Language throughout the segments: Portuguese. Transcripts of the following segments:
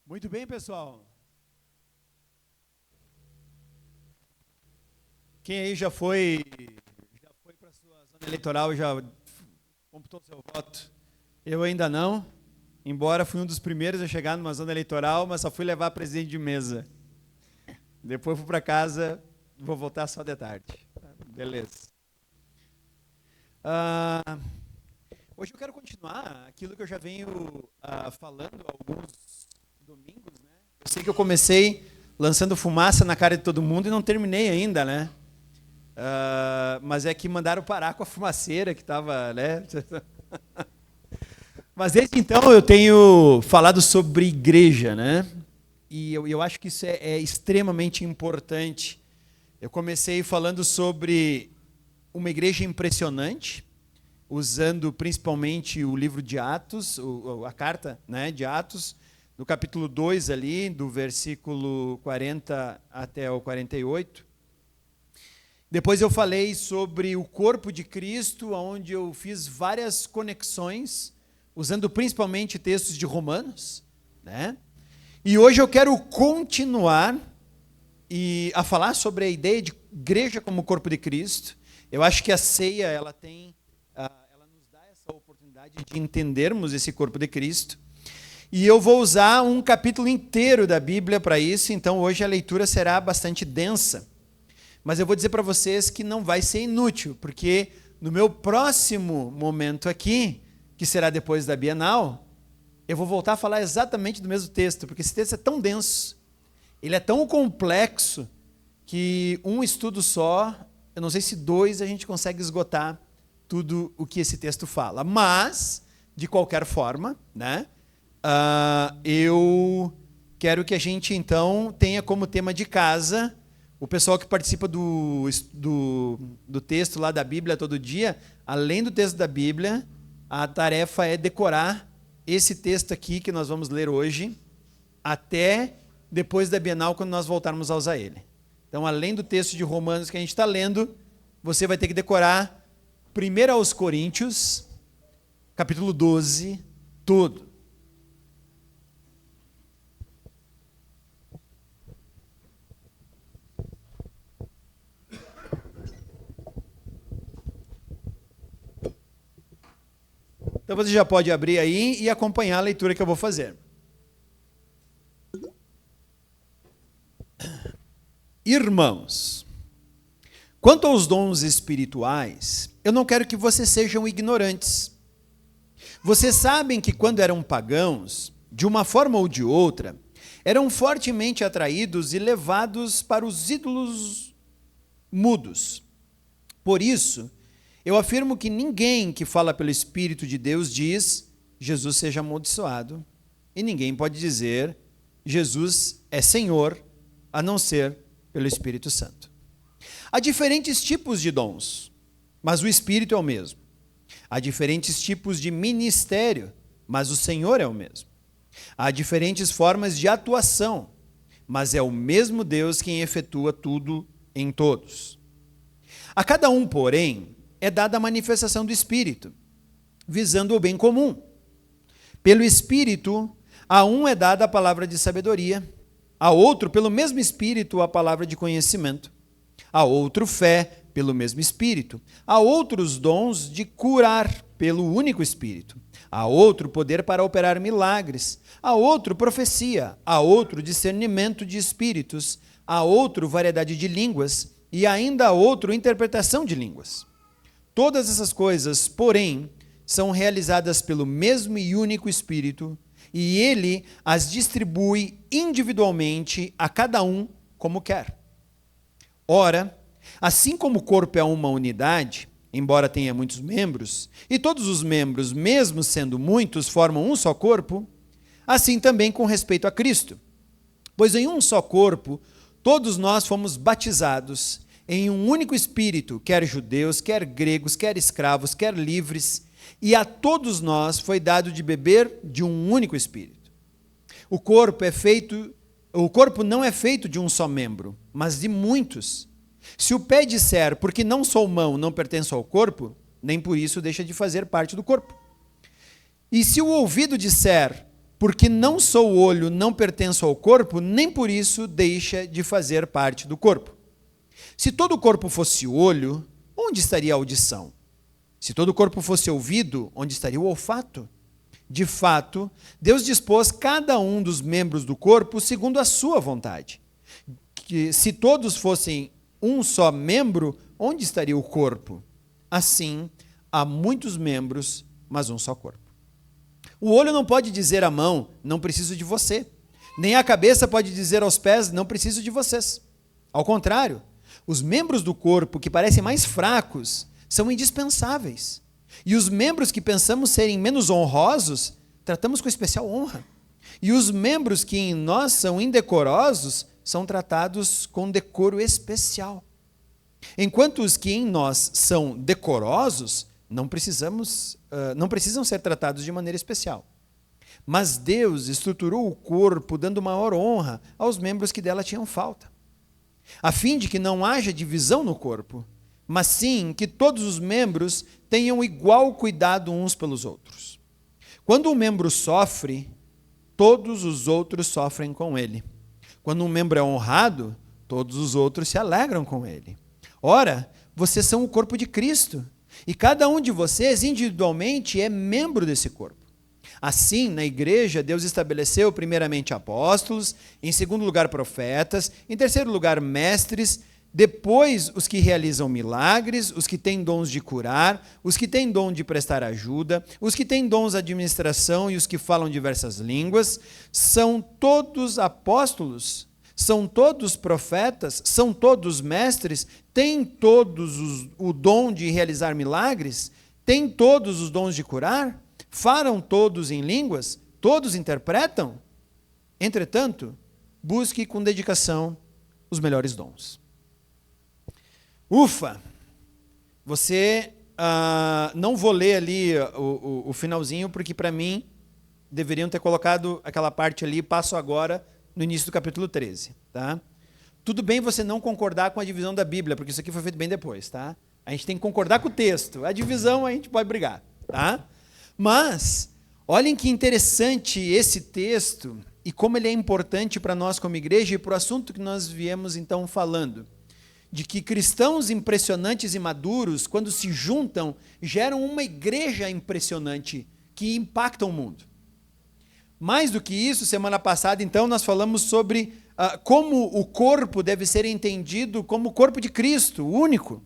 Muito bem, pessoal. Quem aí já foi para a sua zona eleitoral, já computou seu voto? Eu ainda não, embora fui um dos primeiros a chegar numa zona eleitoral, mas só fui levar presidente de mesa. Depois fui para casa, vou voltar só de tarde. Beleza. Hoje eu quero continuar aquilo que eu já venho falando há alguns domingos, né? Eu sei que eu comecei lançando fumaça na cara de todo mundo e não terminei ainda, né? Mas é que mandaram parar com a fumaceira que estava, né? Mas desde então eu tenho falado sobre igreja, né? E eu acho que isso é extremamente importante. Eu comecei falando sobre uma igreja impressionante, usando principalmente o livro de Atos, a carta, né, de Atos, no capítulo 2 ali, do versículo 40 até o 48. Depois eu falei sobre o corpo de Cristo, onde eu fiz várias conexões, usando principalmente textos de Romanos, né? E hoje eu quero continuar a falar sobre a ideia de igreja como corpo de Cristo. Eu acho que a ceia, ela nos dá essa oportunidade de entendermos esse corpo de Cristo. E eu vou usar um capítulo inteiro da Bíblia para isso, então hoje a leitura será bastante densa. Mas eu vou dizer para vocês que não vai ser inútil, porque no meu próximo momento aqui, que será depois da Bienal, eu vou voltar a falar exatamente do mesmo texto, porque esse texto é tão denso, ele é tão complexo, que um estudo só, eu não sei se 2 a gente consegue esgotar tudo o que esse texto fala. Mas, de qualquer forma, né, eu quero que a gente, então, tenha como tema de casa, o pessoal que participa do texto lá da Bíblia todo dia, além do texto da Bíblia, a tarefa é decorar esse texto aqui que nós vamos ler hoje, até depois da Bienal, quando nós voltarmos a usar ele. Então, além do texto de Romanos que a gente está lendo, você vai ter que decorar 1 aos Coríntios, capítulo 12, todo. Então você já pode abrir aí e acompanhar a leitura que eu vou fazer. Irmãos, quanto aos dons espirituais, eu não quero que vocês sejam ignorantes. Vocês sabem que quando eram pagãos, de uma forma ou de outra, eram fortemente atraídos e levados para os ídolos mudos. Por isso, eu afirmo que ninguém que fala pelo Espírito de Deus diz, Jesus seja amaldiçoado, e ninguém pode dizer, Jesus é Senhor, a não ser pelo Espírito Santo. Há diferentes tipos de dons, mas o Espírito é o mesmo. Há diferentes tipos de ministério, mas o Senhor é o mesmo. Há diferentes formas de atuação, mas é o mesmo Deus quem efetua tudo em todos. A cada um, porém, é dada a manifestação do Espírito, visando o bem comum. Pelo Espírito, a um é dada a palavra de sabedoria, a outro, pelo mesmo Espírito, a palavra de conhecimento, a outro, fé, pelo mesmo Espírito, a outros dons de curar, pelo único Espírito, a outro, poder para operar milagres, a outro, profecia, a outro, discernimento de espíritos, a outro, variedade de línguas, e ainda a outro, interpretação de línguas. Todas essas coisas, porém, são realizadas pelo mesmo e único Espírito, e ele as distribui individualmente a cada um como quer. Ora, assim como o corpo é uma unidade, embora tenha muitos membros, e todos os membros, mesmo sendo muitos, formam um só corpo, assim também com respeito a Cristo. Pois em um só corpo, todos nós fomos batizados em um único Espírito, quer judeus, quer gregos, quer escravos, quer livres, e a todos nós foi dado de beber de um único Espírito. O corpo não é feito de um só membro, mas de muitos. Se o pé disser, porque não sou mão, não pertenço ao corpo, nem por isso deixa de fazer parte do corpo. E se o ouvido disser, porque não sou olho, não pertenço ao corpo, nem por isso deixa de fazer parte do corpo. Se todo o corpo fosse olho, onde estaria a audição? Se todo o corpo fosse ouvido, onde estaria o olfato? De fato, Deus dispôs cada um dos membros do corpo segundo a sua vontade. Que se todos fossem um só membro, onde estaria o corpo? Assim, há muitos membros, mas um só corpo. O olho não pode dizer à mão, não preciso de você. Nem a cabeça pode dizer aos pés, não preciso de vocês. Ao contrário, os membros do corpo que parecem mais fracos são indispensáveis. E os membros que pensamos serem menos honrosos, tratamos com especial honra. E os membros que em nós são indecorosos, são tratados com decoro especial. Enquanto os que em nós são decorosos, não precisam ser tratados de maneira especial. Mas Deus estruturou o corpo dando maior honra aos membros que dela tinham falta, a fim de que não haja divisão no corpo, mas sim que todos os membros tenham igual cuidado uns pelos outros. Quando um membro sofre, todos os outros sofrem com ele. Quando um membro é honrado, todos os outros se alegram com ele. Ora, vocês são o corpo de Cristo, e cada um de vocês individualmente é membro desse corpo. Assim, na igreja, Deus estabeleceu primeiramente apóstolos, em segundo lugar profetas, em terceiro lugar mestres, depois os que realizam milagres, os que têm dons de curar, os que têm dom de prestar ajuda, os que têm dons de administração e os que falam diversas línguas. São todos apóstolos, são todos profetas, são todos mestres, têm todos o dom de realizar milagres, têm todos os dons de curar, falam todos em línguas, todos interpretam. Entretanto, busque com dedicação os melhores dons. Ufa! Você, não vou ler ali o finalzinho, porque para mim deveriam ter colocado aquela parte ali, passo agora, no início do capítulo 13. Tá? Tudo bem você não concordar com a divisão da Bíblia, porque isso aqui foi feito bem depois. Tá? A gente tem que concordar com o texto. A divisão a gente pode brigar. Tá? Mas, olhem que interessante esse texto e como ele é importante para nós como igreja e para o assunto que nós viemos então falando. De que cristãos impressionantes e maduros, quando se juntam, geram uma igreja impressionante que impacta o mundo. Mais do que isso, semana passada, então, nós falamos sobre como o corpo deve ser entendido como o corpo de Cristo, único.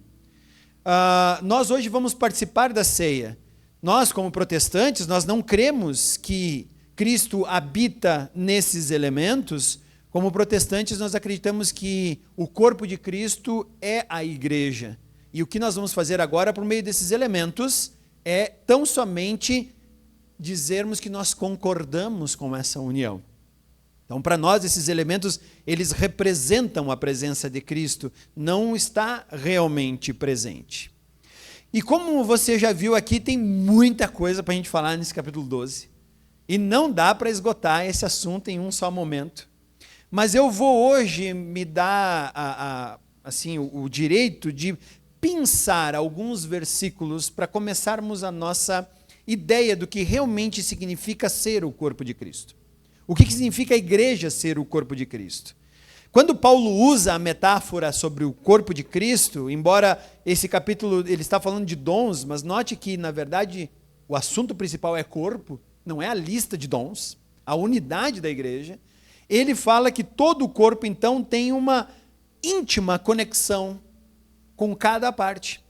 Nós hoje vamos participar da ceia. Nós, como protestantes, nós não cremos que Cristo habita nesses elementos. Como protestantes, nós acreditamos que o corpo de Cristo é a igreja. E o que nós vamos fazer agora, por meio desses elementos, é tão somente dizermos que nós concordamos com essa união. Então, para nós, esses elementos, eles representam a presença de Cristo, não está realmente presente. E como você já viu aqui, tem muita coisa para a gente falar nesse capítulo 12. E não dá para esgotar esse assunto em um só momento. Mas eu vou hoje me dar assim, o direito de pensar alguns versículos para começarmos a nossa ideia do que realmente significa ser o corpo de Cristo. O que significa a igreja ser o corpo de Cristo? Quando Paulo usa a metáfora sobre o corpo de Cristo, embora esse capítulo ele está falando de dons, mas note que, na verdade, o assunto principal é corpo, não é a lista de dons, a unidade da igreja. Ele fala que todo o corpo, então, tem uma íntima conexão com cada parte.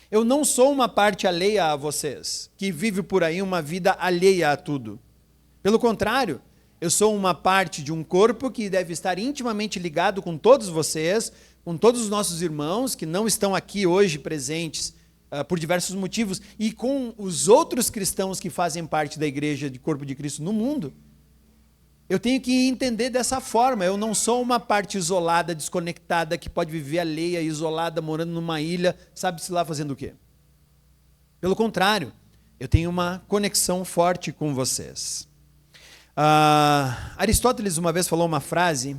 Eu não sou uma parte alheia a vocês, que vive por aí uma vida alheia a tudo. Pelo contrário, eu sou uma parte de um corpo que deve estar intimamente ligado com todos vocês, com todos os nossos irmãos que não estão aqui hoje presentes por diversos motivos, e com os outros cristãos que fazem parte da igreja de corpo de Cristo no mundo. Eu tenho que entender dessa forma. Eu não sou uma parte isolada, desconectada, que pode viver alheia, isolada, morando numa ilha, sabe-se lá fazendo o quê? Pelo contrário, eu tenho uma conexão forte com vocês. Aristóteles uma vez falou uma frase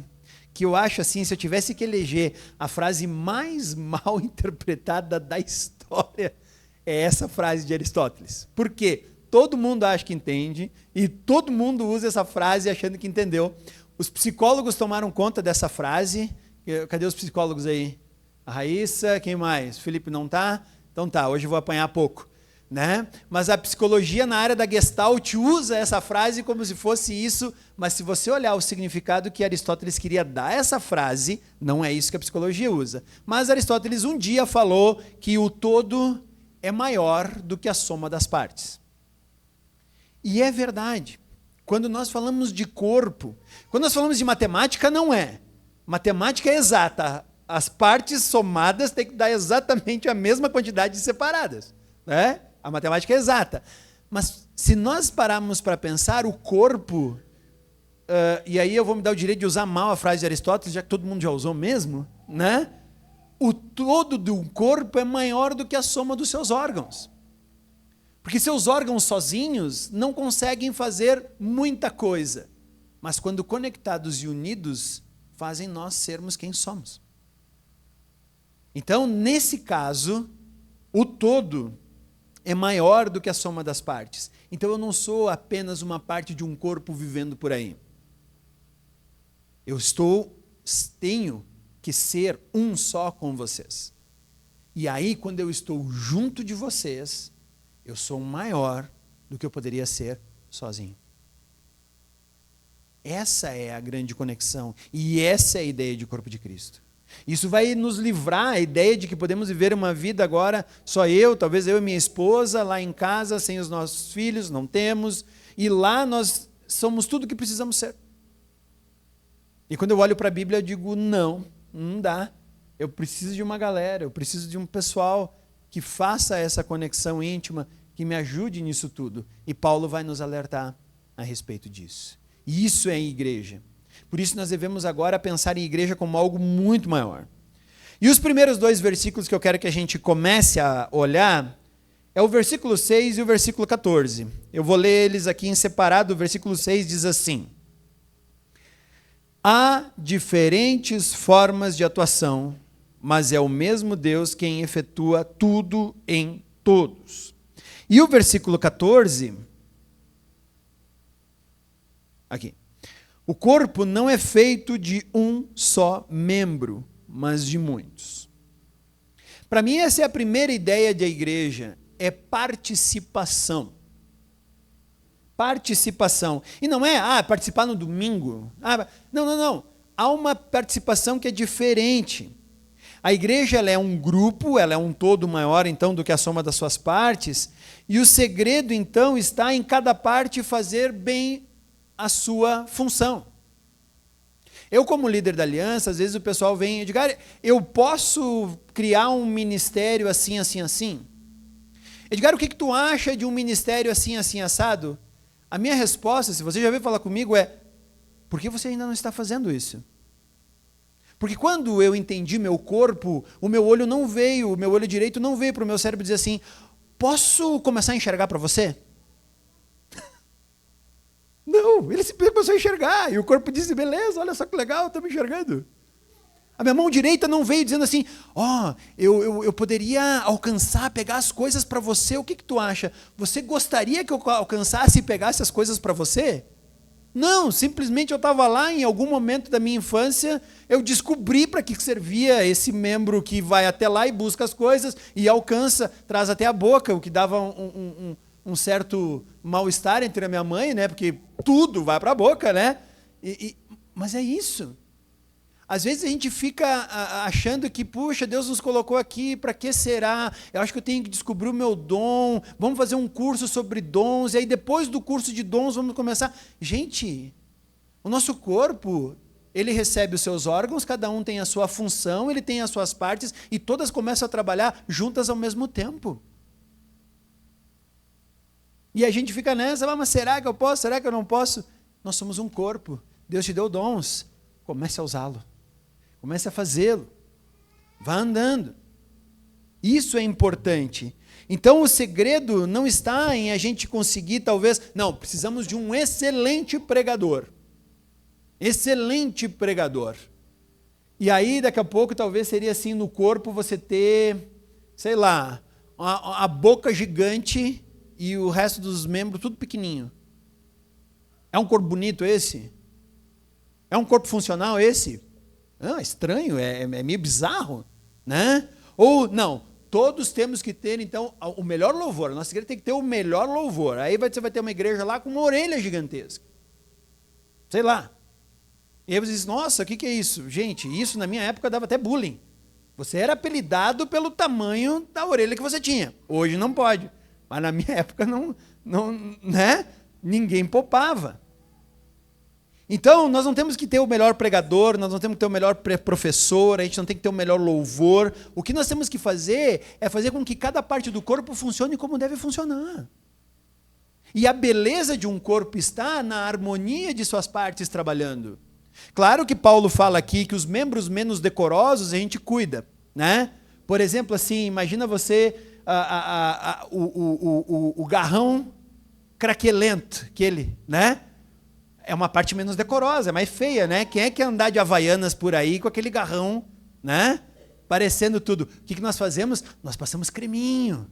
que eu acho assim, se eu tivesse que eleger a frase mais mal interpretada da história, é essa frase de Aristóteles. Por quê? todo mundo acha que entende e todo mundo usa essa frase achando que entendeu. Os psicólogos tomaram conta dessa frase. Cadê os psicólogos aí? A Raíssa, quem mais? O Felipe não tá? Então tá, hoje eu vou apanhar pouco. Né? Mas a psicologia na área da Gestalt usa essa frase como se fosse isso, mas se você olhar o significado que Aristóteles queria dar a essa frase, não é isso que a psicologia usa. Mas Aristóteles um dia falou que o todo é maior do que a soma das partes. E é verdade. Quando nós falamos de corpo, quando nós falamos de matemática, não é. Matemática é exata. As partes somadas têm que dar exatamente a mesma quantidade de separadas. Né? A matemática é exata. Mas se nós pararmos para pensar, o corpo, e aí eu vou me dar o direito de usar mal a frase de Aristóteles, já que todo mundo já usou mesmo, né? O todo do corpo é maior do que a soma dos seus órgãos. Porque seus órgãos sozinhos não conseguem fazer muita coisa, mas quando conectados e unidos, fazem nós sermos quem somos. Então, nesse caso, o todo é maior do que a soma das partes. Então eu não sou apenas uma parte de um corpo vivendo por aí. Tenho que ser um só com vocês. E aí, quando eu estou junto de vocês, eu sou maior do que eu poderia ser sozinho. Essa é a grande conexão. E essa é a ideia de corpo de Cristo. Isso vai nos livrar a ideia de que podemos viver uma vida agora, só eu, talvez eu e minha esposa, lá em casa, sem os nossos filhos, não temos, e lá nós somos tudo o que precisamos ser. E quando eu olho para a Bíblia, eu digo, não dá. Eu preciso de uma galera, eu preciso de um pessoal que faça essa conexão íntima, que me ajude nisso tudo. E Paulo vai nos alertar a respeito disso. E isso é igreja. Por isso nós devemos agora pensar em igreja como algo muito maior. E os primeiros 2 versículos que eu quero que a gente comece a olhar é o versículo 6 e o versículo 14. Eu vou ler eles aqui em separado. O versículo 6 diz assim: há diferentes formas de atuação, mas é o mesmo Deus quem efetua tudo em todos. E o versículo 14, aqui. O corpo não é feito de um só membro, mas de muitos. Para mim, essa é a primeira ideia da igreja, é participação. Participação. E não é, participar no domingo. Não. Há uma participação que é diferente. A igreja ela é um grupo, ela é um todo maior, então, do que a soma das suas partes, e o segredo, então, está em cada parte fazer bem a sua função. Eu, como líder da aliança, às vezes o pessoal vem e diz, eu posso criar um ministério assim, assim, assim? Edgar, o que tu acha de um ministério assim, assim, assado? A minha resposta, se você já veio falar comigo, é, por que você ainda não está fazendo isso? Porque quando eu entendi meu corpo, o meu olho direito não veio para o meu cérebro dizer assim, posso começar a enxergar para você? Não, ele simplesmente começou a enxergar, e o corpo disse, beleza, olha só que legal, estou me enxergando. A minha mão direita não veio dizendo assim, eu poderia alcançar, pegar as coisas para você, o que tu acha? Você gostaria que eu alcançasse e pegasse as coisas para você? Não, simplesmente eu estava lá, em algum momento da minha infância, eu descobri para que servia esse membro que vai até lá e busca as coisas, e alcança, traz até a boca, o que dava um certo mal-estar entre a minha mãe, né? Porque tudo vai para a boca, né? Mas é isso. Às vezes a gente fica achando que, puxa, Deus nos colocou aqui, para que será? Eu acho que eu tenho que descobrir o meu dom, vamos fazer um curso sobre dons, e aí depois do curso de dons vamos começar. Gente, o nosso corpo, ele recebe os seus órgãos, cada um tem a sua função, ele tem as suas partes, e todas começam a trabalhar juntas ao mesmo tempo. E a gente fica nessa, mas será que eu posso? Será que eu não posso? Nós somos um corpo. Deus te deu dons. Comece a usá-lo. Comece a fazê-lo. Vá andando. Isso é importante. Então o segredo não está em a gente conseguir, talvez... Não, precisamos de um excelente pregador. Excelente pregador. E aí, daqui a pouco, talvez seria assim, no corpo, você ter, sei lá, a boca gigante... e o resto dos membros tudo pequenininho. É um corpo bonito esse? É um corpo funcional esse? Não, é estranho, é meio bizarro, né? Ou não, todos temos que ter, então, o melhor louvor. A nossa igreja tem que ter o melhor louvor. Aí você vai ter uma igreja lá com uma orelha gigantesca. Sei lá. E aí você diz, nossa, o que é isso? Gente, isso na minha época dava até bullying. Você era apelidado pelo tamanho da orelha que você tinha. Hoje não pode. Mas na minha época não, né? Ninguém poupava. Então, nós não temos que ter o melhor pregador, nós não temos que ter o melhor professor, a gente não tem que ter o melhor louvor. O que nós temos que fazer é fazer com que cada parte do corpo funcione como deve funcionar. E a beleza de um corpo está na harmonia de suas partes trabalhando. Claro que Paulo fala aqui que os membros menos decorosos a gente cuida, né? Por exemplo, assim, imagina você o garrão craquelento, aquele, né? É uma parte menos decorosa, é mais feia, né? Quem é que andar de havaianas por aí com aquele garrão, né? Parecendo tudo. O que nós fazemos? Nós passamos creminho.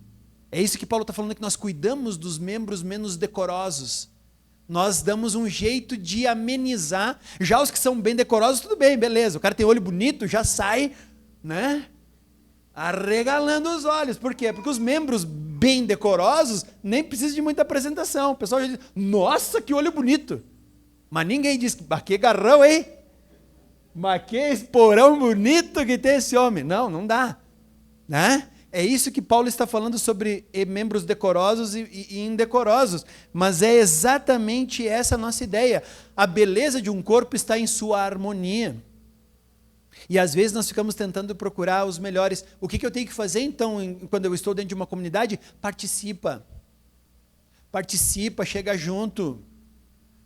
É isso que Paulo está falando, que nós cuidamos dos membros menos decorosos. Nós damos um jeito de amenizar. Já os que são bem decorosos, tudo bem, beleza. O cara tem olho bonito, já sai, né? Arregalando os olhos. Por quê? Porque os membros bem decorosos nem precisam de muita apresentação. O pessoal já diz, nossa, que olho bonito. Mas ninguém diz, mas que garrão, hein? Mas que esporão bonito que tem esse homem. Não dá. Né? É isso que Paulo está falando sobre membros decorosos e indecorosos. Mas é exatamente essa a nossa ideia. A beleza de um corpo está em sua harmonia. E às vezes nós ficamos tentando procurar os melhores. O que eu tenho que fazer então, quando eu estou dentro de uma comunidade? Participa. Participa, chega junto.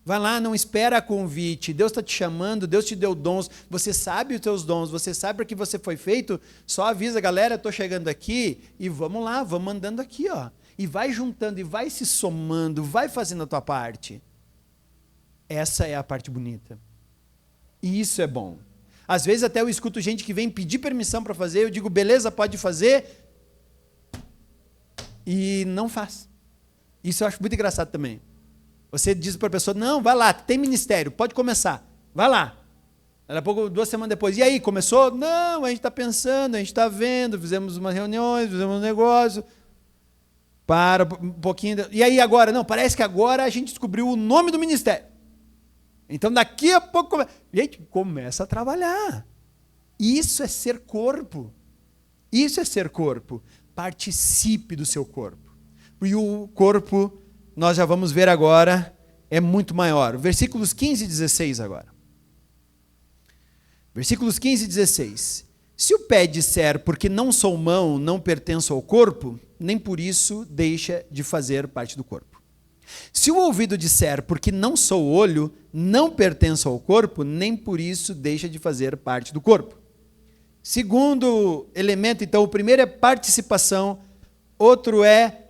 Vai lá, não espera convite. Deus está te chamando, Deus te deu dons. Você sabe os teus dons, você sabe para que você foi feito. Só avisa, galera, estou chegando aqui e vamos lá, vamos andando aqui, ó. E vai juntando, e vai se somando, vai fazendo a tua parte. Essa é a parte bonita. E isso é bom. Às vezes até eu escuto gente que vem pedir permissão para fazer, eu digo, beleza, pode fazer. E não faz. Isso eu acho muito engraçado também. Você diz para a pessoa, não, vai lá, tem ministério, pode começar, vai lá. Daqui a pouco, 2 semanas depois, e aí, começou? Não, a gente está pensando, a gente está vendo, fizemos umas reuniões, fizemos um negócio, para um pouquinho, e aí agora? Não, parece que agora a gente descobriu o nome do ministério. Então daqui a pouco, gente, começa a trabalhar. Isso é ser corpo. Isso é ser corpo. Participe do seu corpo. E o corpo, nós já vamos ver agora, é muito maior. Versículos 15 e 16 agora. Versículos 15 e 16. Se o pé disser, porque não sou mão, não pertenço ao corpo, nem por isso deixa de fazer parte do corpo. Se o ouvido disser, porque não sou olho, não pertenço ao corpo, nem por isso deixa de fazer parte do corpo. Segundo elemento, então, o primeiro é participação, outro é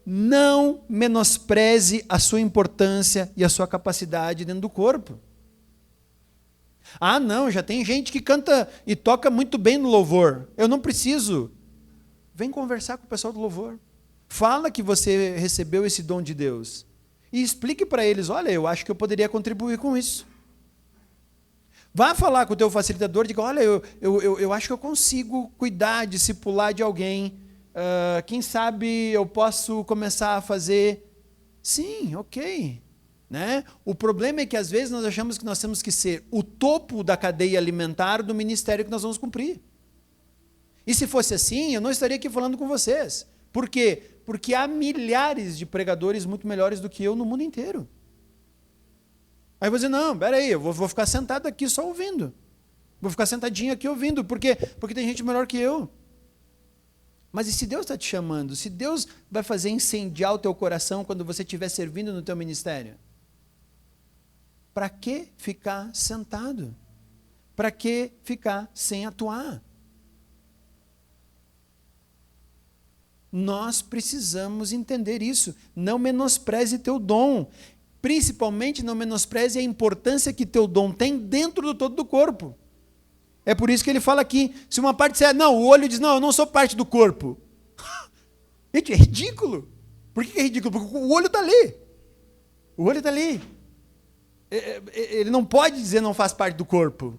não menospreze a sua importância e a sua capacidade dentro do corpo. Ah, não, já tem gente que canta e toca muito bem no louvor. Eu não preciso. Vem conversar com o pessoal do louvor. Fala que você recebeu esse dom de Deus. E explique para eles, olha, eu acho que eu poderia contribuir com isso. Vá falar com o teu facilitador e diga, olha, eu acho que eu consigo cuidar, discipular de alguém. Quem sabe eu posso começar a fazer? Sim, ok. Né? O problema é que às vezes nós achamos que nós temos que ser o topo da cadeia alimentar do ministério que nós vamos cumprir. E se fosse assim, eu não estaria aqui falando com vocês. Por quê? Porque há milhares de pregadores muito melhores do que eu no mundo inteiro. Aí você, não, peraí, eu vou ficar sentado aqui só ouvindo. Vou ficar sentadinho aqui ouvindo. Por quê? Porque tem gente melhor que eu. Mas e se Deus está te chamando? Se Deus vai fazer incendiar o teu coração quando você estiver servindo no teu ministério? Para que ficar sentado? Para que ficar sem atuar? Nós precisamos entender isso. Não menospreze teu dom. Principalmente não menospreze a importância que teu dom tem dentro do todo do corpo. É por isso que ele fala aqui, se uma parte disser, não, o olho diz, não, eu não sou parte do corpo. Gente, é ridículo. Por que é ridículo? Porque o olho está ali. O olho está ali. Ele não pode dizer não faz parte do corpo.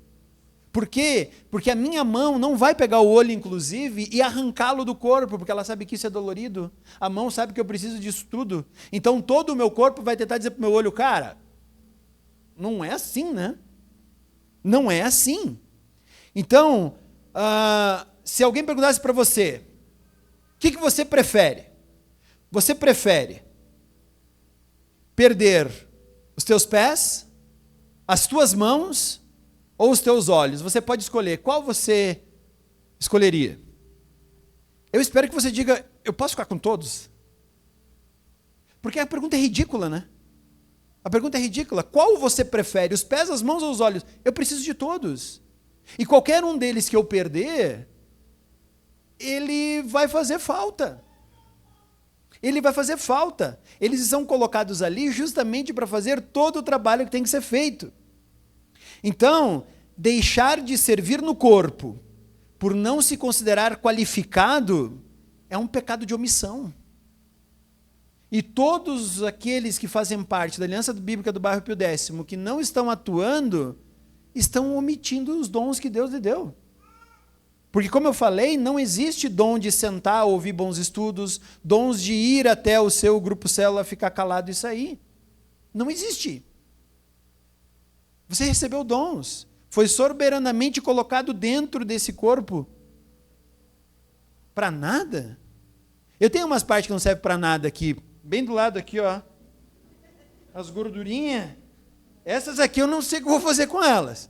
Por quê? Porque a minha mão não vai pegar o olho, inclusive, e arrancá-lo do corpo, porque ela sabe que isso é dolorido. A mão sabe que eu preciso disso tudo. Então todo o meu corpo vai tentar dizer para o meu olho, cara, não é assim, né? Não é assim. Então, se alguém perguntasse para você, o que você prefere? Você prefere perder os teus pés, as tuas mãos ou os teus olhos? Você pode escolher. Qual você escolheria? Eu espero que você diga, eu posso ficar com todos? Porque a pergunta é ridícula, né? A pergunta é ridícula. Qual você prefere? Os pés, as mãos ou os olhos? Eu preciso de todos. E qualquer um deles que eu perder, ele vai fazer falta. Ele vai fazer falta. Eles são colocados ali justamente para fazer todo o trabalho que tem que ser feito. Então, deixar de servir no corpo por não se considerar qualificado é um pecado de omissão. E todos aqueles que fazem parte da Aliança Bíblica do Bairro Pio X, que não estão atuando, estão omitindo os dons que Deus lhe deu. Porque, como eu falei, não existe dom de sentar, ouvir bons estudos, dons de ir até o seu grupo célula, ficar calado e sair. Não existe. Você recebeu dons, foi soberanamente colocado dentro desse corpo. Para nada? Eu tenho umas partes que não servem para nada aqui, bem do lado aqui, ó. As gordurinhas. Essas aqui eu não sei o que eu vou fazer com elas.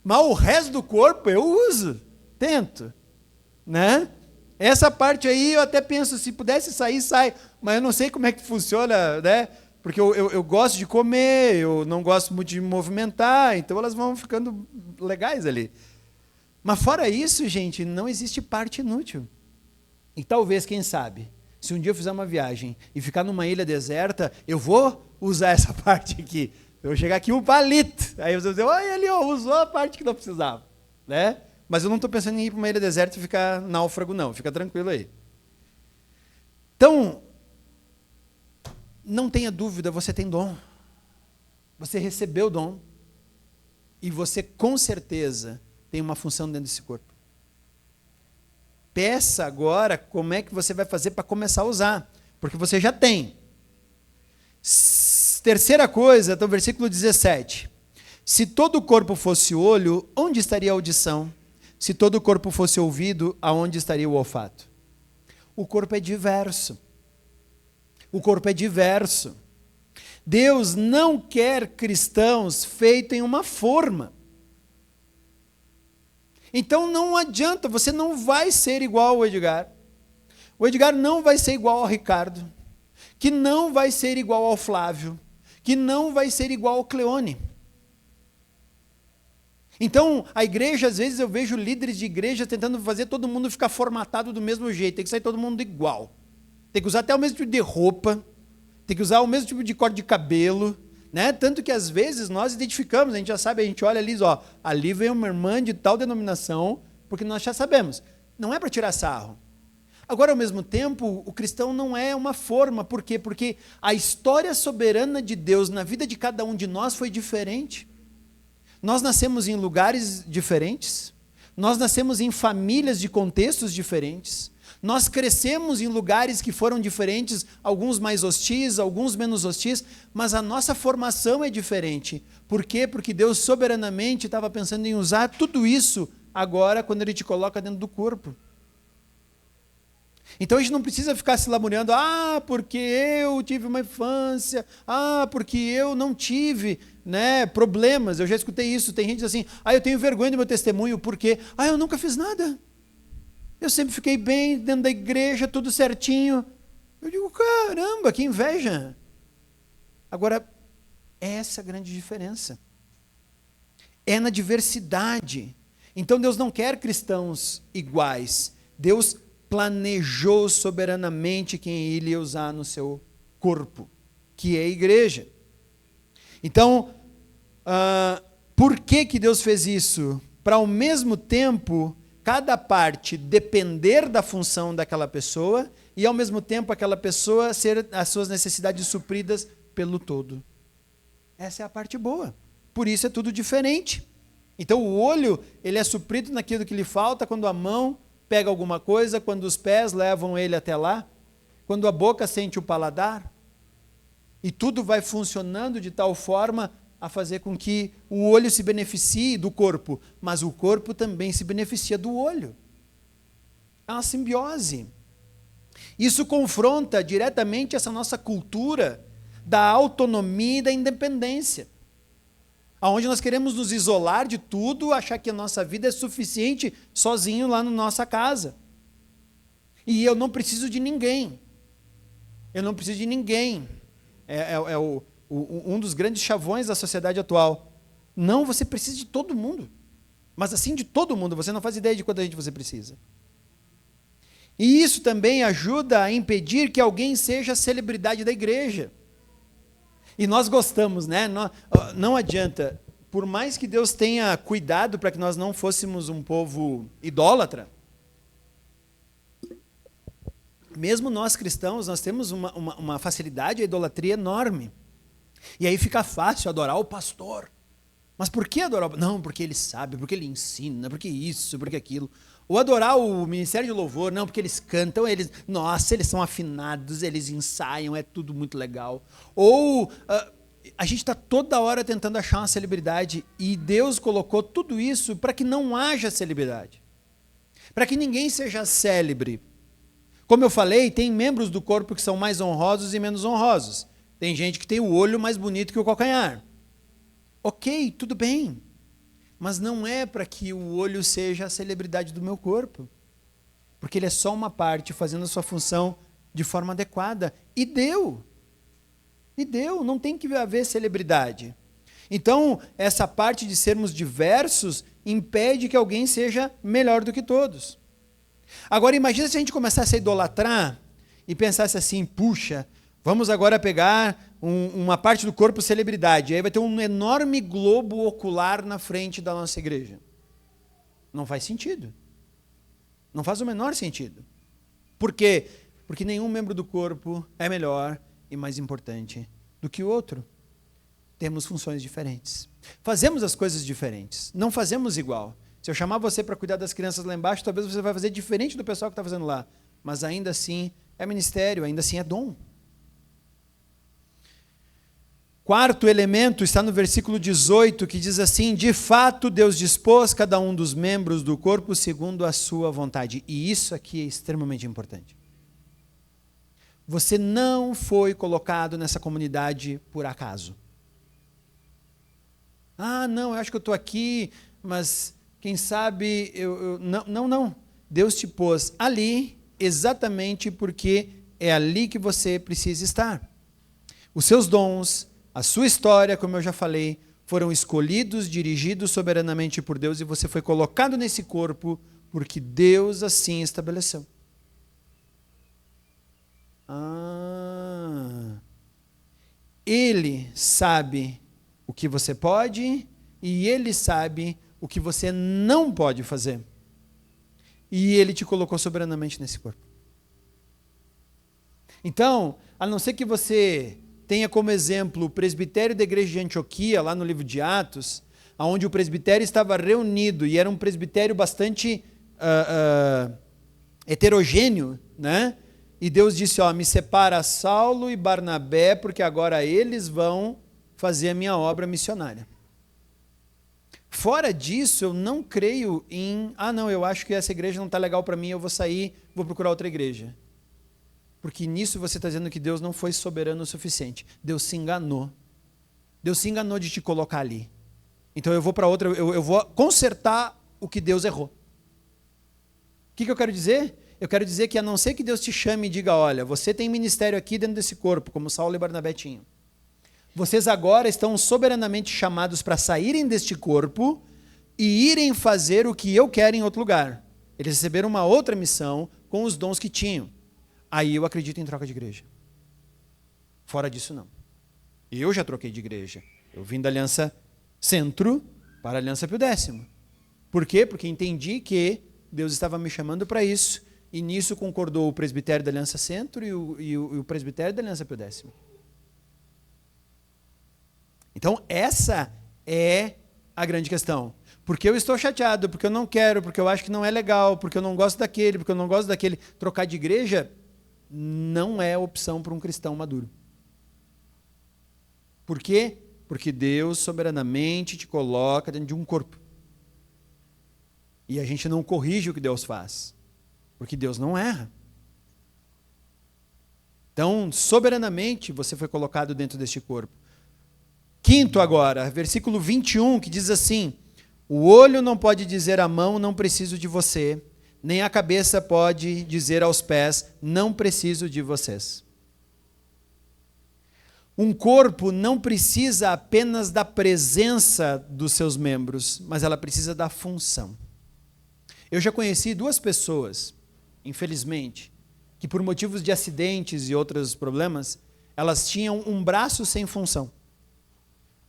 Mas o resto do corpo eu uso. Tento. Né? Essa parte aí eu até penso, se pudesse sair, sai. Mas eu não sei como é que funciona, né? Porque eu gosto de comer, eu não gosto muito de me movimentar, então elas vão ficando legais ali. Mas fora isso, gente, não existe parte inútil. E talvez, quem sabe, se um dia eu fizer uma viagem e ficar numa ilha deserta, eu vou usar essa parte aqui. Eu vou chegar aqui um palito. Aí você vai dizer, olha ali, ó, usou a parte que não precisava. Né? Mas eu não estou pensando em ir para uma ilha deserta e ficar náufrago, não. Fica tranquilo aí. Então, não tenha dúvida, você tem dom. Você recebeu o dom. E você, com certeza, tem uma função dentro desse corpo. Peça agora como é que você vai fazer para começar a usar. Porque você já tem. Terceira coisa, então, versículo 17. Se todo o corpo fosse olho, onde estaria a audição? Se todo o corpo fosse ouvido, aonde estaria o olfato? O corpo é diverso. O corpo é diverso. Deus não quer cristãos feitos em uma forma. Então não adianta, você não vai ser igual ao Edgar. O Edgar não vai ser igual ao Ricardo, que não vai ser igual ao Flávio, que não vai ser igual ao Cleone. Então, a igreja, às vezes eu vejo líderes de igreja tentando fazer todo mundo ficar formatado do mesmo jeito, tem que sair todo mundo igual. Tem que usar até o mesmo tipo de roupa, tem que usar o mesmo tipo de corte de cabelo, né? Tanto que às vezes nós identificamos, a gente já sabe, a gente olha ali, ó, ali vem uma irmã de tal denominação, porque nós já sabemos. Não é para tirar sarro. Agora, ao mesmo tempo, o cristão não é uma forma. Por quê? Porque a história soberana de Deus na vida de cada um de nós foi diferente. Nós nascemos em lugares diferentes, nós nascemos em famílias de contextos diferentes, nós crescemos em lugares que foram diferentes, alguns mais hostis, alguns menos hostis, mas a nossa formação é diferente. Por quê? Porque Deus soberanamente estava pensando em usar tudo isso agora, quando Ele te coloca dentro do corpo. Então a gente não precisa ficar se lamuriando, porque eu tive uma infância, porque eu não tive, né, problemas. Eu já escutei isso, tem gente assim, eu tenho vergonha do meu testemunho, porque eu nunca fiz nada. Eu sempre fiquei bem dentro da igreja, tudo certinho. Eu digo, caramba, que inveja. Agora, essa é a grande diferença. É na diversidade. Então Deus não quer cristãos iguais. Deus planejou soberanamente quem Ele ia usar no seu corpo, que é a igreja. Então, por que Deus fez isso? Para ao mesmo tempo cada parte depender da função daquela pessoa e, ao mesmo tempo, aquela pessoa ser as suas necessidades supridas pelo todo. Essa é a parte boa. Por isso é tudo diferente. Então, o olho, ele é suprido naquilo que lhe falta quando a mão pega alguma coisa, quando os pés levam ele até lá, quando a boca sente o paladar. E tudo vai funcionando de tal forma a fazer com que o olho se beneficie do corpo, mas o corpo também se beneficia do olho. É uma simbiose. Isso confronta diretamente essa nossa cultura da autonomia e da independência, onde nós queremos nos isolar de tudo, achar que a nossa vida é suficiente sozinho lá na nossa casa. E eu não preciso de ninguém. Eu não preciso de ninguém. Um dos grandes chavões da sociedade atual. Não, você precisa de todo mundo. Mas assim, de todo mundo, você não faz ideia de quanta gente você precisa. E isso também ajuda a impedir que alguém seja a celebridade da igreja. E nós gostamos, né? Não adianta. Por mais que Deus tenha cuidado para que nós não fôssemos um povo idólatra, mesmo nós cristãos, nós temos uma facilidade à idolatria enorme. E aí fica fácil adorar o pastor. Mas por que adorar? Não, porque ele sabe, porque ele ensina, porque isso, porque aquilo. Ou adorar o ministério de louvor, não, porque eles cantam, nossa, eles são afinados, eles ensaiam, é tudo muito legal. Ou a gente está toda hora tentando achar uma celebridade e Deus colocou tudo isso para que não haja celebridade. Para que ninguém seja célebre. Como eu falei, tem membros do corpo que são mais honrosos e menos honrosos. Tem gente que tem o olho mais bonito que o calcanhar. Ok, tudo bem. Mas não é para que o olho seja a celebridade do meu corpo. Porque ele é só uma parte fazendo a sua função de forma adequada. E deu. Não tem que haver celebridade. Então, essa parte de sermos diversos impede que alguém seja melhor do que todos. Agora, imagina se a gente começasse a idolatrar e pensasse assim, puxa, vamos agora pegar uma parte do corpo celebridade. Aí vai ter um enorme globo ocular na frente da nossa igreja. Não faz sentido. Não faz o menor sentido. Por quê? Porque nenhum membro do corpo é melhor e mais importante do que o outro. Temos funções diferentes. Fazemos as coisas diferentes. Não fazemos igual. Se eu chamar você para cuidar das crianças lá embaixo, talvez você vai fazer diferente do pessoal que está fazendo lá. Mas ainda assim é ministério, ainda assim é dom. Quarto elemento está no versículo 18, que diz assim: de fato, Deus dispôs cada um dos membros do corpo segundo a sua vontade. E isso aqui é extremamente importante. Você não foi colocado nessa comunidade por acaso. Ah, não, eu acho que eu estou aqui, mas quem sabe Não. Deus te pôs ali exatamente porque é ali que você precisa estar. Os seus dons, a sua história, como eu já falei, foram escolhidos, dirigidos soberanamente por Deus, e você foi colocado nesse corpo porque Deus assim estabeleceu. Ele sabe o que você pode e Ele sabe o que você não pode fazer. E Ele te colocou soberanamente nesse corpo. Então, a não ser que você tenha como exemplo o presbitério da igreja de Antioquia, lá no livro de Atos, onde o presbitério estava reunido, e era um presbitério bastante heterogêneo, né? E Deus disse, me separa Saulo e Barnabé, porque agora eles vão fazer a minha obra missionária. Fora disso, eu não creio em, eu acho que essa igreja não está legal para mim, eu vou sair, vou procurar outra igreja. Porque nisso você está dizendo que Deus não foi soberano o suficiente. Deus se enganou. Deus se enganou de te colocar ali. Então eu vou para outra, eu vou consertar o que Deus errou. O que eu quero dizer? Eu quero dizer que a não ser que Deus te chame e diga, olha, você tem ministério aqui dentro desse corpo, como Saulo e Barnabé tinham. Vocês agora estão soberanamente chamados para saírem deste corpo e irem fazer o que eu quero em outro lugar. Eles receberam uma outra missão com os dons que tinham. Aí eu acredito em troca de igreja. Fora disso, não. Eu já troquei de igreja. Eu vim da Aliança Centro para a Aliança Pio X. Por quê? Porque entendi que Deus estava me chamando para isso, e nisso concordou o presbitério da Aliança Centro e o presbitério da Aliança Pio X. Então, essa é a grande questão. Porque eu estou chateado, porque eu não quero, porque eu acho que não é legal, porque eu não gosto daquele, porque eu não gosto daquele. Trocar de igreja não é opção para um cristão maduro. Por quê? Porque Deus soberanamente te coloca dentro de um corpo. E a gente não corrige o que Deus faz, porque Deus não erra. Então, soberanamente, você foi colocado dentro deste corpo. Quinto agora, versículo 21, que diz assim: o olho não pode dizer à mão, não preciso de você, nem a cabeça pode dizer aos pés, não preciso de vocês. Um corpo não precisa apenas da presença dos seus membros, mas ela precisa da função. Eu já conheci duas pessoas, infelizmente, que por motivos de acidentes e outros problemas, elas tinham um braço sem função.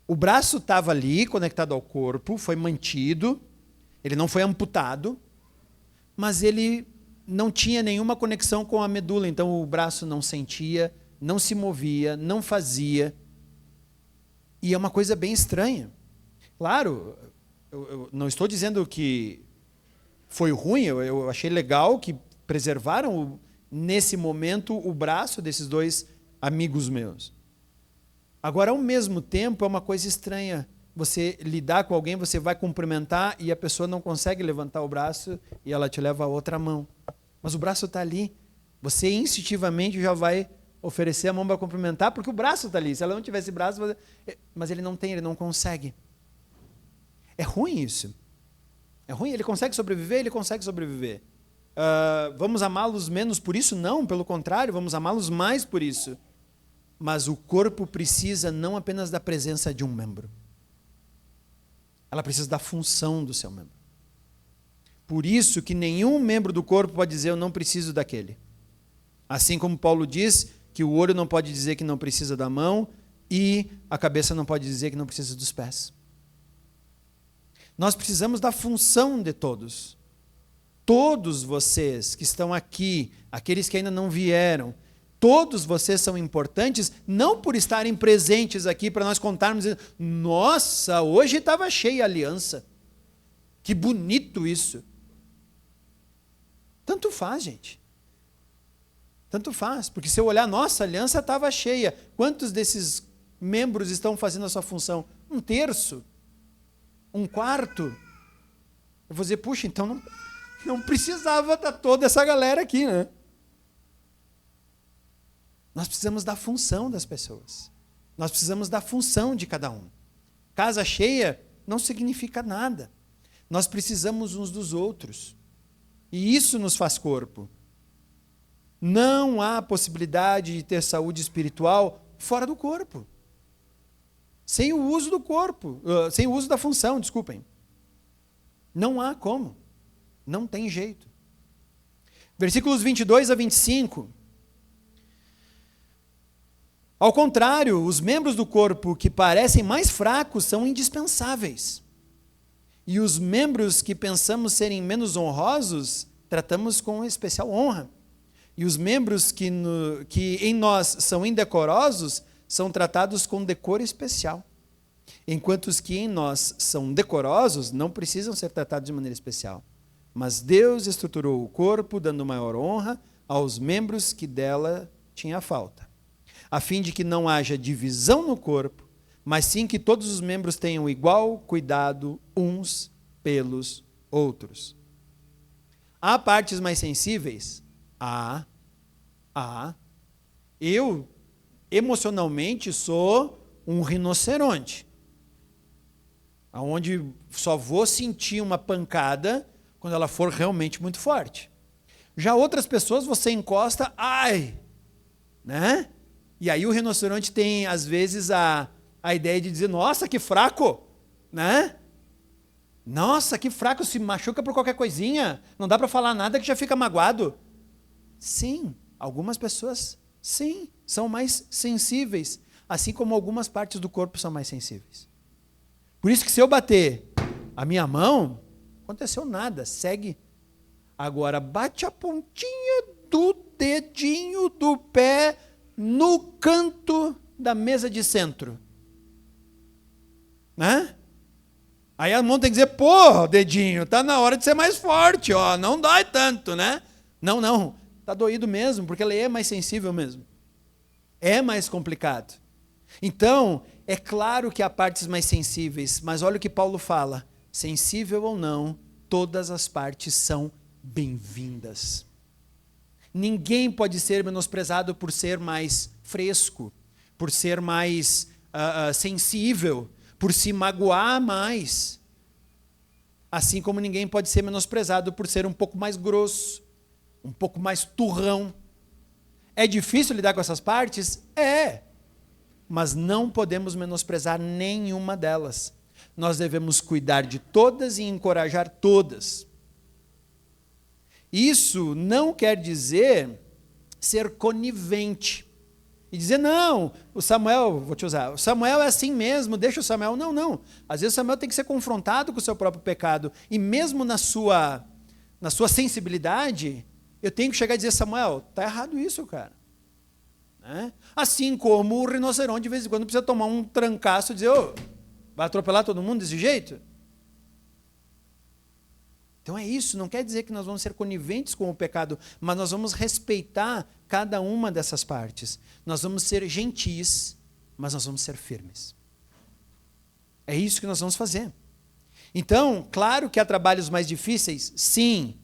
O braço estava ali, conectado ao corpo, foi mantido, ele não foi amputado, mas ele não tinha nenhuma conexão com a medula, então o braço não sentia, não se movia, não fazia. E é uma coisa bem estranha. Claro, eu não estou dizendo que foi ruim, eu achei legal que preservaram, nesse momento, o braço desses dois amigos meus. Agora, ao mesmo tempo, é uma coisa estranha. Você lidar com alguém, você vai cumprimentar e a pessoa não consegue levantar o braço e ela te leva a outra mão. Mas o braço está ali. Você instintivamente já vai oferecer a mão para cumprimentar, porque o braço está ali. Se ela não tivesse braço, mas ele não tem, ele não consegue. É ruim isso. É ruim, ele consegue sobreviver? Ele consegue sobreviver. Vamos amá-los menos por isso? Não, pelo contrário, vamos amá-los mais por isso. Mas o corpo precisa não apenas da presença de um membro. Ela precisa da função do seu membro. Por isso que nenhum membro do corpo pode dizer eu não preciso daquele. Assim como Paulo diz que o olho não pode dizer que não precisa da mão e a cabeça não pode dizer que não precisa dos pés. Nós precisamos da função de todos. Todos vocês que estão aqui, aqueles que ainda não vieram, todos vocês são importantes, não por estarem presentes aqui para nós contarmos, nossa, hoje estava cheia a aliança. Que bonito isso. Tanto faz, gente. Tanto faz, porque se eu olhar, nossa, a aliança estava cheia. Quantos desses membros estão fazendo a sua função? 1/3? 1/4? Eu vou dizer, puxa, então não precisava estar toda essa galera aqui, né? Nós precisamos da função das pessoas. Nós precisamos da função de cada um. Casa cheia não significa nada. Nós precisamos uns dos outros. E isso nos faz corpo. Não há possibilidade de ter saúde espiritual fora do corpo. Sem o uso do corpo, sem o uso da função, desculpem. Não há como. Não tem jeito. Versículos 22 a 25. Ao contrário, os membros do corpo que parecem mais fracos são indispensáveis. E os membros que pensamos serem menos honrosos, tratamos com especial honra. E os membros que em nós são indecorosos, são tratados com decoro especial. Enquanto os que em nós são decorosos, não precisam ser tratados de maneira especial. Mas Deus estruturou o corpo, dando maior honra aos membros que dela tinha falta, a fim de que não haja divisão no corpo, mas sim que todos os membros tenham igual cuidado uns pelos outros. Há partes mais sensíveis? Há. Eu, emocionalmente, sou um rinoceronte, onde só vou sentir uma pancada quando ela for realmente muito forte. Já outras pessoas, você encosta, né? E aí o rinoceronte tem, às vezes, a ideia de dizer, nossa, que fraco, né? Nossa, que fraco, se machuca por qualquer coisinha, não dá para falar nada que já fica magoado. Sim, algumas pessoas, sim, são mais sensíveis, assim como algumas partes do corpo são mais sensíveis. Por isso que se eu bater a minha mão, não aconteceu nada, segue Agora, bate a pontinha do dedinho do pé no canto da mesa de centro. Né? Aí a mão tem que dizer, pô, dedinho, tá na hora de ser mais forte, ó, não dói tanto, né? Não, tá doído mesmo, porque ela é mais sensível mesmo. É mais complicado. Então, é claro que há partes mais sensíveis, mas olha o que Paulo fala, sensível ou não, todas as partes são bem-vindas. Ninguém pode ser menosprezado por ser mais fresco, por ser mais sensível, por se magoar mais. Assim como ninguém pode ser menosprezado por ser um pouco mais grosso, um pouco mais turrão. É difícil lidar com essas partes? É. Mas não podemos menosprezar nenhuma delas. Nós devemos cuidar de todas e encorajar todas. Isso não quer dizer ser conivente. E dizer, não, o Samuel, vou te usar, o Samuel é assim mesmo, deixa o Samuel. Não. Às vezes o Samuel tem que ser confrontado com o seu próprio pecado. E mesmo na sua sensibilidade, eu tenho que chegar e dizer, Samuel, está errado isso, cara. Né? Assim como o rinoceronte, de vez em quando, precisa tomar um trancaço e dizer, vai atropelar todo mundo desse jeito? Então é isso, não quer dizer que nós vamos ser coniventes com o pecado, mas nós vamos respeitar cada uma dessas partes. Nós vamos ser gentis, mas nós vamos ser firmes. É isso que nós vamos fazer. Então, claro que há trabalhos mais difíceis, sim,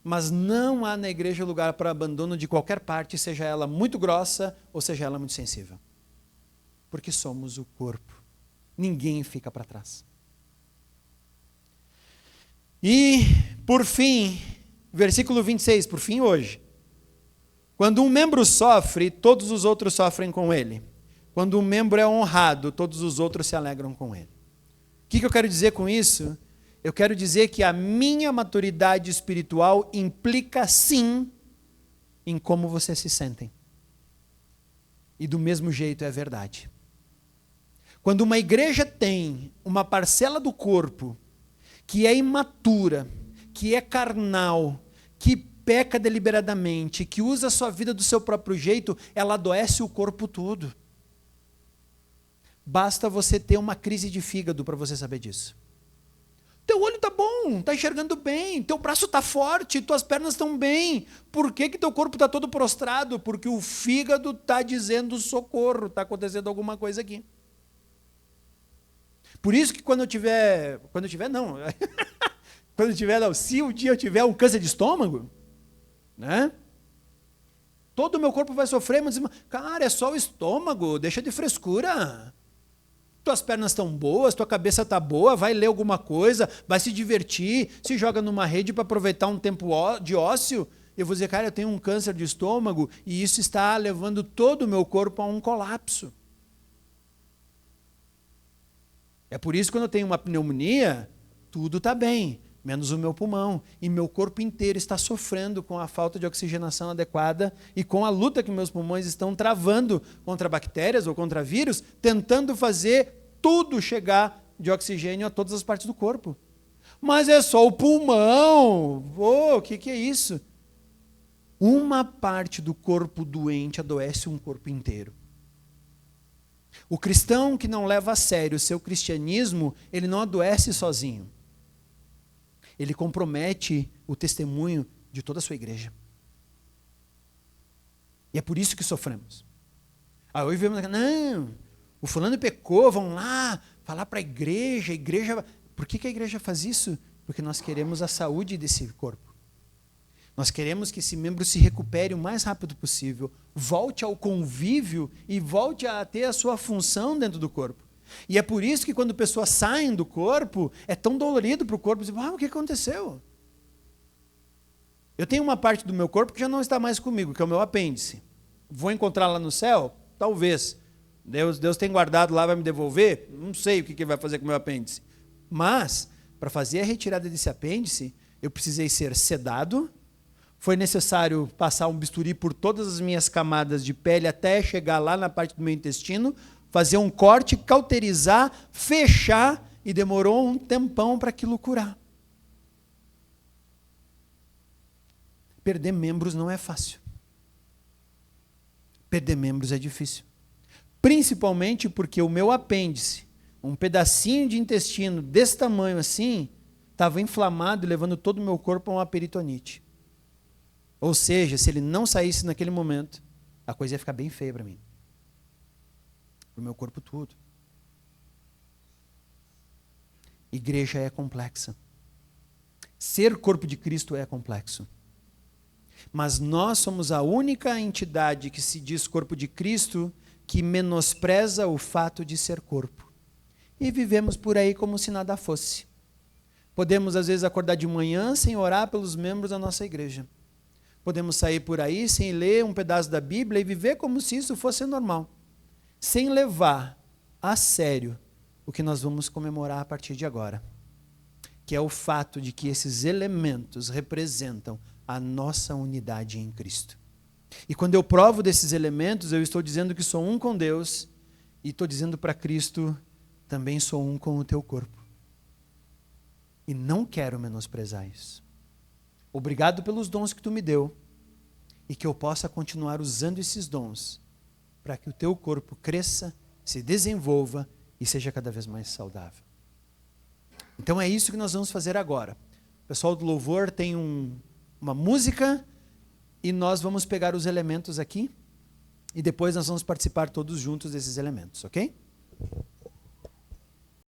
mas não há na igreja lugar para abandono de qualquer parte, seja ela muito grossa ou seja ela muito sensível. Porque somos o corpo. Ninguém fica para trás. E, por fim, versículo 26, por fim hoje. Quando um membro sofre, todos os outros sofrem com ele. Quando um membro é honrado, todos os outros se alegram com ele. O que eu quero dizer com isso? Eu quero dizer que a minha maturidade espiritual implica, sim, em como vocês se sentem. E do mesmo jeito é verdade. Quando uma igreja tem uma parcela do corpo que é imatura, que é carnal, que peca deliberadamente, que usa a sua vida do seu próprio jeito, ela adoece o corpo todo. Basta você ter uma crise de fígado para você saber disso. Teu olho está bom, está enxergando bem, teu braço está forte, tuas pernas estão bem. Por que teu corpo está todo prostrado? Porque o fígado está dizendo socorro, está acontecendo alguma coisa aqui. Por isso que se um dia eu tiver um câncer de estômago, né? Todo o meu corpo vai sofrer, mas cara, é só o estômago, deixa de frescura. Tuas pernas estão boas, tua cabeça está boa, vai ler alguma coisa, vai se divertir, se joga numa rede para aproveitar um tempo de ócio. Eu vou dizer, cara, eu tenho um câncer de estômago e isso está levando todo o meu corpo a um colapso. É por isso que quando eu tenho uma pneumonia, tudo está bem, menos o meu pulmão. E meu corpo inteiro está sofrendo com a falta de oxigenação adequada e com a luta que meus pulmões estão travando contra bactérias ou contra vírus, tentando fazer tudo chegar de oxigênio a todas as partes do corpo. Mas é só o pulmão. O que é isso? Uma parte do corpo doente adoece um corpo inteiro. O cristão que não leva a sério o seu cristianismo, ele não adoece sozinho. Ele compromete o testemunho de toda a sua igreja. E é por isso que sofremos. Hoje vemos, não, o fulano pecou, vão lá falar para a igreja. Por que a igreja faz isso? Porque nós queremos a saúde desse corpo. Nós queremos que esse membro se recupere o mais rápido possível, volte ao convívio e volte a ter a sua função dentro do corpo. E é por isso que quando pessoas saem do corpo, é tão dolorido para o corpo, dizer, o que aconteceu? Eu tenho uma parte do meu corpo que já não está mais comigo, que é o meu apêndice. Vou encontrar lá no céu? Talvez. Deus tem guardado lá, vai me devolver? Não sei o que vai fazer com o meu apêndice. Mas, para fazer a retirada desse apêndice, eu precisei ser sedado. Foi necessário passar um bisturi por todas as minhas camadas de pele até chegar lá na parte do meu intestino, fazer um corte, cauterizar, fechar, e demorou um tempão para aquilo curar. perder membros não é fácil. Perder membros é difícil. Principalmente porque o meu apêndice, um pedacinho de intestino desse tamanho assim, estava inflamado e levando todo o meu corpo a uma peritonite. Ou seja, se ele não saísse naquele momento, a coisa ia ficar bem feia para mim. Para o meu corpo todo. Igreja é complexa. Ser corpo de Cristo é complexo. Mas nós somos a única entidade que se diz corpo de Cristo que menospreza o fato de ser corpo. E vivemos por aí como se nada fosse. Podemos, às vezes, acordar de manhã sem orar pelos membros da nossa igreja. Podemos sair por aí sem ler um pedaço da Bíblia e viver como se isso fosse normal. Sem levar a sério o que nós vamos comemorar a partir de agora. Que é o fato de que esses elementos representam a nossa unidade em Cristo. E quando eu provo desses elementos, eu estou dizendo que sou um com Deus e estou dizendo para Cristo, também sou um com o teu corpo. E não quero menosprezar isso. Obrigado pelos dons que tu me deu e que eu possa continuar usando esses dons para que o teu corpo cresça, se desenvolva e seja cada vez mais saudável. Então é isso que nós vamos fazer agora. O pessoal do louvor tem uma música e nós vamos pegar os elementos aqui e depois nós vamos participar todos juntos desses elementos, ok?